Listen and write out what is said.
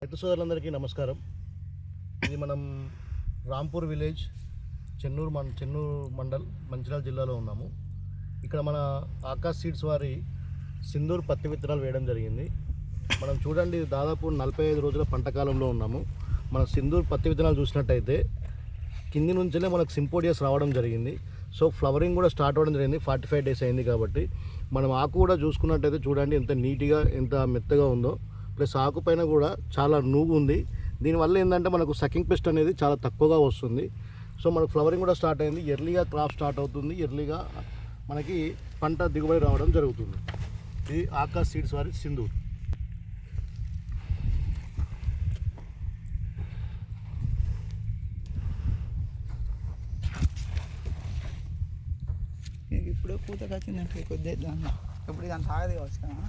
రైతు సోదరులందరికీ నమస్కారం. ఇది మనం రాంపూర్ విలేజ్ చెన్నూరు మండల్ మంచిర్యాల జిల్లాలో ఉన్నాము. ఇక్కడ మన ఆకాష్ సీడ్స్ వారి సింధూర్ పత్తి విత్తనాలు వేయడం జరిగింది. మనం చూడండి, దాదాపు 45 రోజుల పంట కాలంలో ఉన్నాము. మన సింధూర్ పత్తి విత్తనాలు చూసినట్టయితే కింది నుంచే మనకు సింపోడియస్ రావడం జరిగింది. సో ఫ్లవరింగ్ కూడా స్టార్ట్ అవ్వడం జరిగింది. 45 డేస్ అయింది కాబట్టి మనం ఆకు కూడా చూసుకున్నట్టయితే చూడండి ఎంత నీట్గా ఎంత మెత్తగా ఉందో. ప్లస్ ఆకు పైన కూడా చాలా నూగు ఉంది. దీనివల్ల ఏంటంటే మనకు సకింగ్ పెస్ట్ అనేది చాలా తక్కువగా వస్తుంది. సో మనకు ఫ్లవరింగ్ కూడా స్టార్ట్ అయింది. ఎర్లీగా క్రాప్ స్టార్ట్ అవుతుంది. ఎర్లీగా మనకి పంట దిగుబడి రావడం జరుగుతుంది. ఇది ఆకాష్ సీడ్స్ వారి సింధూర్. ఇప్పుడు పూతకు వచ్చిందంటే కొద్దిగా ఇప్పుడు ఇదంతా ఆగదు కావచ్చు కదా.